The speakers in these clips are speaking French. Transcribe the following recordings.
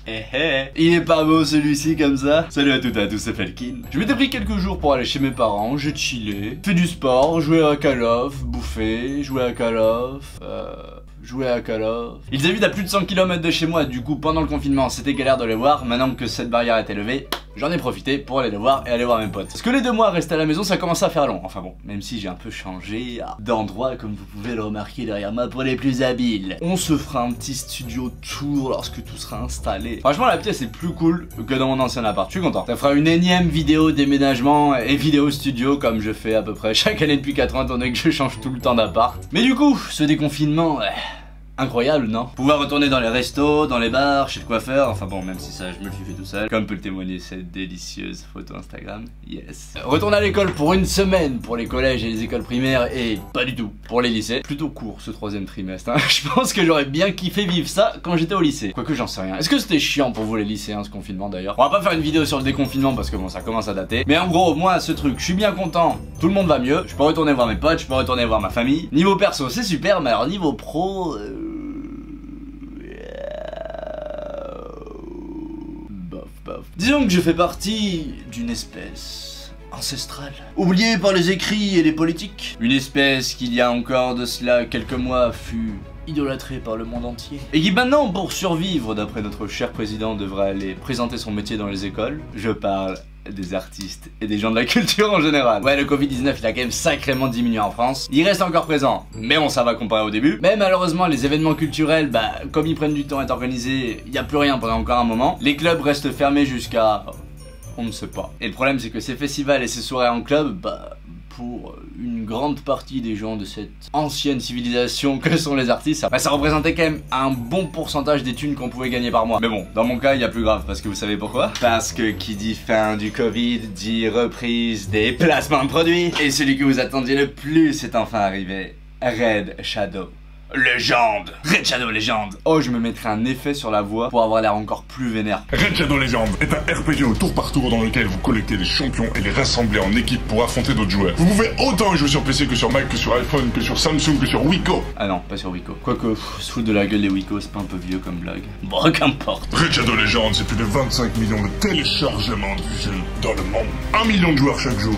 Il est pas beau celui-ci comme ça. Salut à toutes et à tous, c'est Felkin. Je m'étais pris quelques jours pour aller chez mes parents, j'ai chillé, fait du sport, joué à Call of, bouffé, joué à Call of, Ils habitent à plus de 100 km de chez moi, du coup pendant le confinement c'était galère de les voir. Maintenant que cette barrière est élevée, j'en ai profité pour aller les voir et aller voir mes potes. Parce que les 2 mois restés à la maison, ça commence à faire long. Enfin bon, même si j'ai un peu changé d'endroit comme vous pouvez le remarquer derrière moi pour les plus habiles. On se fera un petit studio tour lorsque tout sera installé. Franchement la pièce est plus cool que dans mon ancien appart, je suis content. Ça fera une énième vidéo déménagement et vidéo studio comme je fais à peu près chaque année depuis 4 ans étant donné que je change tout le temps d'appart. Mais du coup, ce déconfinement... incroyable, non? Pouvoir retourner dans les restos, dans les bars, chez le coiffeur, enfin bon, même si ça je me le suis fait tout seul, comme peut le témoigner cette délicieuse photo Instagram, yes. Retourner à l'école pour une semaine pour les collèges et les écoles primaires et pas du tout pour les lycées. Plutôt court ce 3ème trimestre, hein. Je pense que j'aurais bien kiffé vivre ça quand j'étais au lycée. Quoique j'en sais rien. Est-ce que c'était chiant pour vous les lycéens ce confinement d'ailleurs? On va pas faire une vidéo sur le déconfinement parce que bon ça commence à dater. Mais en gros, moi ce truc, je suis bien content, tout le monde va mieux, je peux retourner voir mes potes, je peux retourner voir ma famille. Niveau perso c'est super, mais alors niveau pro... Disons que je fais partie d'une espèce ancestrale, oubliée par les écrits et les politiques. Une espèce qui, il y a encore de cela quelques mois, fut idolâtrée par le monde entier. Et qui maintenant, pour survivre, d'après notre cher président, devra aller présenter son métier dans les écoles. Je parle des artistes et des gens de la culture en général. Ouais, le Covid-19 il a quand même sacrément diminué en France. Il reste encore présent, mais bon ça va comparé au début. Mais malheureusement les événements culturels, bah comme ils prennent du temps à être organisés, il n'y a plus rien pendant encore un moment. Les clubs restent fermés jusqu'à... on ne sait pas. Et le problème c'est que ces festivals et ces soirées en club, bah... pour une grande partie des gens de cette ancienne civilisation que sont les artistes, bah ça représentait quand même un bon pourcentage des thunes qu'on pouvait gagner par mois. Mais bon, dans mon cas, il y a plus grave, parce que vous savez pourquoi? Parce que qui dit fin du Covid, dit reprise des placements de produits. Et celui que vous attendiez le plus est enfin arrivé, Red Shadow Legend. Red Shadow Legend. Oh, je me mettrai un effet sur la voix pour avoir l'air encore plus vénère. Red Shadow Legend est un RPG au tour par tour dans lequel vous collectez des champions et les rassemblez en équipe pour affronter d'autres joueurs. Vous pouvez autant jouer sur PC que sur Mac, que sur iPhone, que sur Samsung, que sur Wiko. Ah non, pas sur Wiko. Quoique, se foutre de la gueule des Wiko, c'est pas un peu vieux comme blague. Bon, qu'importe. Red Shadow Legend, c'est plus de 25 millions de téléchargements du jeu dans le monde. 1 million de joueurs chaque jour.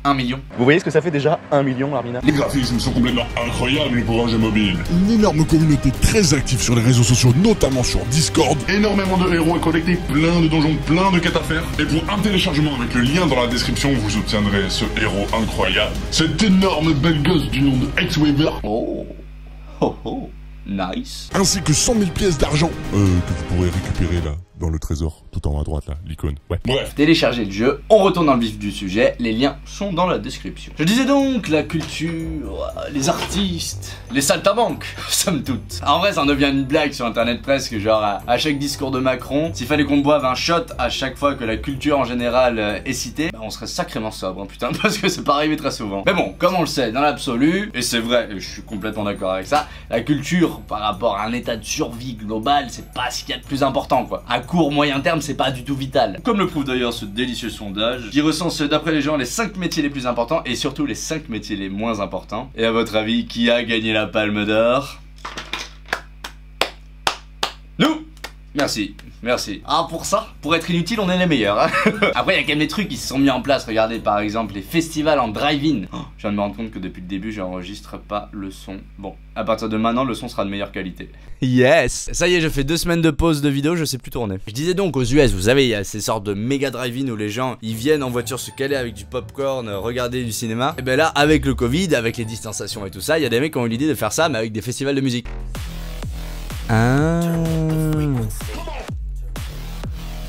1 million. Vous voyez ce que ça fait déjà 1 million, Armina? Les graphismes sont complètement incroyables pour un jeu mobile. Une énorme communauté très active sur les réseaux sociaux, notamment sur Discord. Énormément de héros à collecter, plein de donjons, plein de quêtes à faire. Et pour un téléchargement avec le lien dans la description, vous obtiendrez ce héros incroyable. Cet énorme bel gosse du nom de X-Waver. Oh, oh, oh, nice. Ainsi que 100 000 pièces d'argent que vous pourrez récupérer là, dans le trésor, tout en haut à droite là, l'icône. Ouais. Bref. Téléchargez le jeu, on retourne dans le vif du sujet, les liens sont dans la description. Je disais donc, la culture, les artistes, les saltimbanques, somme toute. En vrai, ça en devient une blague sur internet presque, genre à chaque discours de Macron, s'il fallait qu'on boive un shot à chaque fois que la culture en général est citée, bah, on serait sacrément sobre, hein, putain, parce que c'est pas arrivé très souvent. Mais bon, comme on le sait, dans l'absolu, et c'est vrai, et je suis complètement d'accord avec ça, la culture, par rapport à un état de survie global, c'est pas ce qu'il y a de plus important, quoi. À court, moyen terme, c'est pas du tout vital. Comme le prouve d'ailleurs ce délicieux sondage, qui recense d'après les gens les 5 métiers les plus importants et surtout les 5 métiers les moins importants. Et à votre avis, qui a gagné la Palme d'Or? Nous! Merci, merci. Ah, pour ça, pour être inutile, on est les meilleurs, hein. Après, il y a quand même des trucs qui se sont mis en place. Regardez, par exemple, les festivals en drive-in. Oh, je viens de me rendre compte que depuis le début, j'enregistre pas le son. Bon, à partir de maintenant, le son sera de meilleure qualité. Yes. Ça y est, je fais 2 semaines de pause de vidéo, je sais plus tourner. Je disais donc, aux US, vous savez, il y a ces sortes de méga drive-in où les gens, ils viennent en voiture se caler avec du popcorn, regarder du cinéma. Et ben là, avec le Covid, avec les distanciations et tout ça, il y a des mecs qui ont eu l'idée de faire ça, mais avec des festivals de musique. Ah...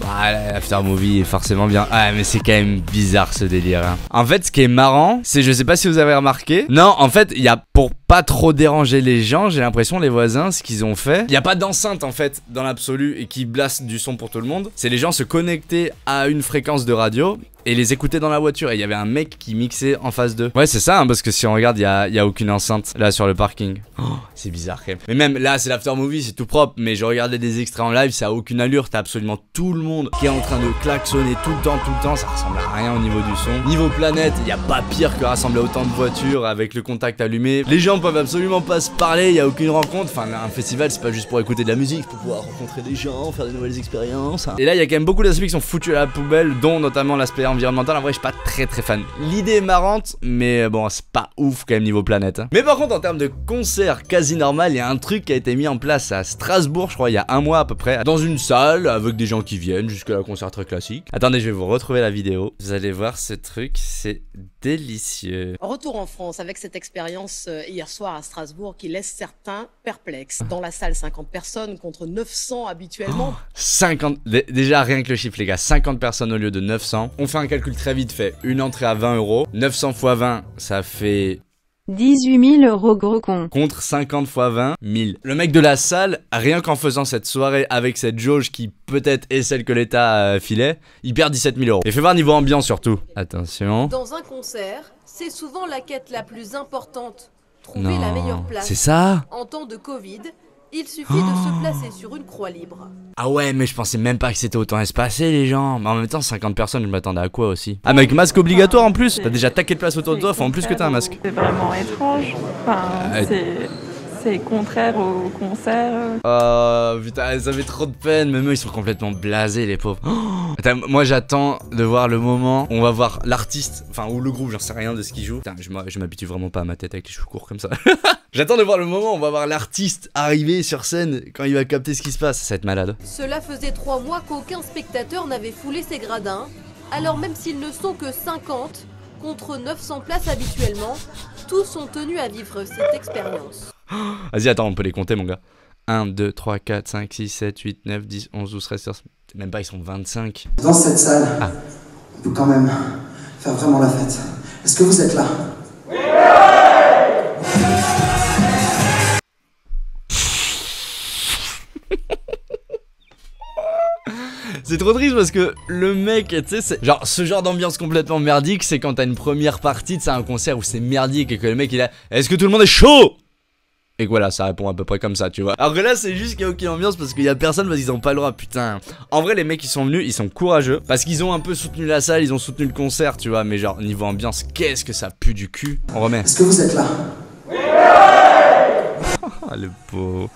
Ah, l'after movie est forcément bien. Ah, mais c'est quand même bizarre ce délire, hein. En fait, ce qui est marrant, c'est, je sais pas si vous avez remarqué. Non, en fait, il y a, pour pas trop déranger les gens, j'ai l'impression, les voisins, ce qu'ils ont fait. Il y a pas d'enceinte, en fait, dans l'absolu, et qui blaste du son pour tout le monde. C'est les gens se connecter à une fréquence de radio. et les écouter dans la voiture. Et il y avait un mec qui mixait en face d'eux. Ouais, c'est ça, hein, parce que si on regarde, il y a aucune enceinte là sur le parking. Oh, c'est bizarre quand même. Mais même là, c'est l'after movie, c'est tout propre. Mais je regardais des extraits en live, ça a aucune allure. T'as absolument tout le monde qui est en train de klaxonner tout le temps. Ça ressemble à rien au niveau du son. Niveau planète, il y a pas pire que rassembler autant de voitures avec le contact allumé. Les gens peuvent absolument pas se parler, il y a aucune rencontre. Enfin, un festival, c'est pas juste pour écouter de la musique, pour pouvoir rencontrer des gens, faire de nouvelles expériences. Et là, il y a quand même beaucoup d'aspects qui sont foutus à la poubelle, dont notamment l'aspect environnemental. En vrai, je suis pas très fan. L'idée est marrante, mais bon, c'est pas ouf quand même niveau planète. Mais par contre, en termes de concert quasi normal, il y a un truc qui a été mis en place à Strasbourg, je crois, il y a un mois à peu près, dans une salle avec des gens qui viennent, jusqu'à un concert très classique. Attendez, je vais vous retrouver la vidéo. Vous allez voir ce truc, c'est délicieux. Retour en France avec cette expérience hier soir à Strasbourg qui laisse certains perplexes. Dans la salle, 50 personnes contre 900 habituellement. 50, déjà rien que le chiffre les gars, 50 personnes au lieu de 900. On fait un calcul très vite fait, une entrée à 20 €, 900 x 20, ça fait 18 000 € gros con. Contre 50 x 20, 1000. Le mec de la salle, rien qu'en faisant cette soirée avec cette jauge qui peut-être est celle que l'État filait, il perd 17 000 €. Et fais voir niveau ambiance surtout. Attention. Dans un concert, c'est souvent la quête la plus importante. Trouver la meilleure place. C'est ça. En temps de Covid, il suffit de se placer sur une croix libre. Ah ouais, mais je pensais même pas que c'était autant espacé les gens. Mais en même temps, 50 personnes, je m'attendais à quoi aussi? Ah, mais avec masque obligatoire en plus. T'as déjà taqué de place autour de toi, faut en plus que t'as un masque. C'est vraiment étrange. Enfin, c'est contraire au concert. Oh putain, ça fait trop de peine. Même eux, ils sont complètement blasés, les pauvres. Oh, attends, moi, j'attends de voir le moment où on va voir l'artiste, enfin, ou le groupe, j'en sais rien de ce qu'il joue. Putain, je m'habitue vraiment pas à ma tête avec les cheveux courts comme ça. J'attends de voir le moment où on va voir l'artiste arriver sur scène quand il va capter ce qui se passe. Ça va être malade. Cela faisait 3 mois qu'aucun spectateur n'avait foulé ses gradins. Alors même s'ils ne sont que 50 contre 900 places habituellement, tous sont tenus à vivre cette expérience. Vas-y, attends, on peut les compter, mon gars. 1, 2, 3, 4, 5, 6, 7, 8, 9, 10, 11, 12, 13, 14. Même pas, ils sont 25. Dans cette salle, on peut quand même faire vraiment la fête. Est-ce que vous êtes là? Oui. C'est trop triste parce que le mec, tu sais, c'est genre ce genre d'ambiance complètement merdique, c'est quand t'as une première partie, c'est un concert où c'est merdique et que le mec il a est-ce que tout le monde est chaud? Et que voilà, ça répond à peu près comme ça, tu vois. Alors que là, c'est juste qu'il y a aucune ambiance parce qu'il y a personne parce qu'ils ont pas le droit, putain. En vrai, les mecs qui sont venus, ils sont courageux parce qu'ils ont un peu soutenu la salle, ils ont soutenu le concert, tu vois. Mais genre, niveau ambiance, qu'est-ce que ça pue du cul. On remet. Est-ce que vous êtes là? Oui. Ah, le pauvre.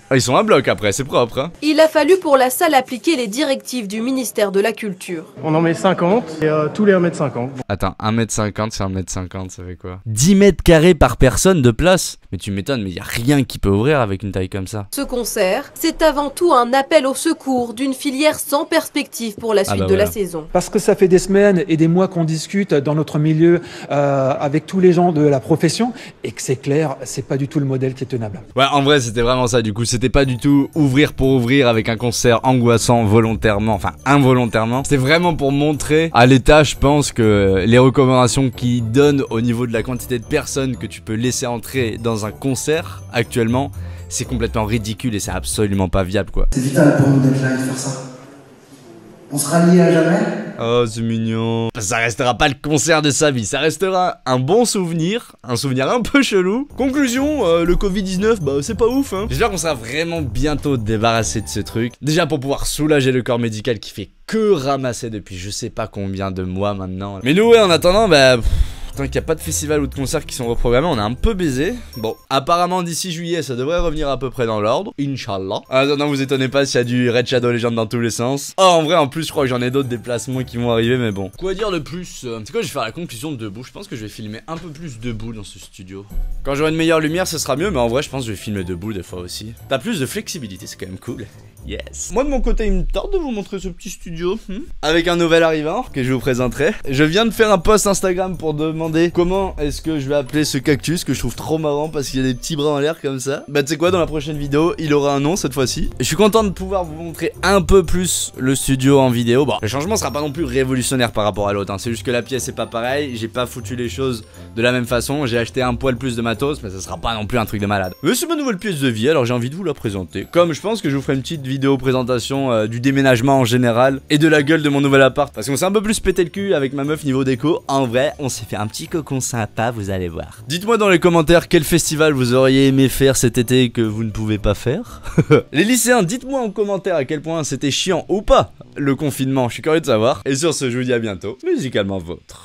Ah, ils sont à bloc après, c'est propre, hein. Il a fallu pour la salle appliquer les directives du ministère de la Culture. On en met 50 et tous les 1m50. Attends, 1m50 sur 1m50, ça fait quoi? 10 mètres carrés par personne de place? Mais tu m'étonnes, mais y a rien qui peut ouvrir avec une taille comme ça. Ce concert, c'est avant tout un appel au secours d'une filière sans perspective pour la suite de la saison. Parce que ça fait des semaines et des mois qu'on discute dans notre milieu avec tous les gens de la profession et que c'est clair, c'est pas du tout le modèle qui est tenable. Ouais, en vrai, c'était vraiment ça, du coup, c'était pas du tout ouvrir pour ouvrir avec un concert angoissant volontairement, enfin involontairement. C'était vraiment pour montrer à l'État, je pense, que les recommandations qu'ils donnent au niveau de la quantité de personnes que tu peux laisser entrer dans un concert actuellement, c'est complètement ridicule et c'est absolument pas viable, quoi. C'est vital pour nous d'être là et de faire ça. On sera liés à jamais. Oh, c'est mignon. Ça restera pas le concert de sa vie, ça restera un bon souvenir, un souvenir un peu chelou. Conclusion, le Covid-19, bah c'est pas ouf, hein. J'espère qu'on sera vraiment bientôt débarrassé de ce truc. Déjà pour pouvoir soulager le corps médical qui fait que ramasser depuis je sais pas combien de mois maintenant. Mais nous, ouais, en attendant, bah... Tant qu'il n'y a pas de festival ou de concerts qui sont reprogrammés, on est un peu baisé. Bon, apparemment d'ici juillet, ça devrait revenir à peu près dans l'ordre. Inch'Allah. Non, vous étonnez pas s'il y a du Red Shadow Legend dans tous les sens. Oh, en vrai, en plus, je crois que j'en ai d'autres déplacements qui vont arriver, mais bon. Quoi dire de plus? C'est quoi, je vais faire la conclusion de debout. Je pense que je vais filmer un peu plus debout dans ce studio. Quand j'aurai une meilleure lumière, ce sera mieux, mais en vrai, je pense que je vais filmer debout des fois aussi. T'as plus de flexibilité, c'est quand même cool. Yes. Moi de mon côté, il me tente de vous montrer ce petit studio avec un nouvel arrivant que je vous présenterai. Je viens de faire un post Instagram pour demander comment est-ce que je vais appeler ce cactus que je trouve trop marrant parce qu'il y a des petits bras en l'air comme ça. Bah tu sais quoi, dans la prochaine vidéo, il aura un nom cette fois-ci. Et je suis content de pouvoir vous montrer un peu plus le studio en vidéo. Bon, le changement sera pas non plus révolutionnaire par rapport à l'autre, hein. C'est juste que la pièce est pas pareille. J'ai pas foutu les choses de la même façon. J'ai acheté un poil plus de matos, mais ça sera pas non plus un truc de malade. Mais c'est ma nouvelle pièce de vie, alors j'ai envie de vous la présenter. Comme je pense que je vous ferai une petite vidéo vidéo présentation du déménagement en général et de la gueule de mon nouvel appart. Parce qu'on s'est un peu plus pété le cul avec ma meuf niveau déco. En vrai, on s'est fait un petit cocon sympa, vous allez voir. Dites-moi dans les commentaires quel festival vous auriez aimé faire cet été que vous ne pouvez pas faire. Les lycéens, dites-moi en commentaire à quel point c'était chiant ou pas le confinement, je suis curieux de savoir. Et sur ce, je vous dis à bientôt, musicalement vôtre.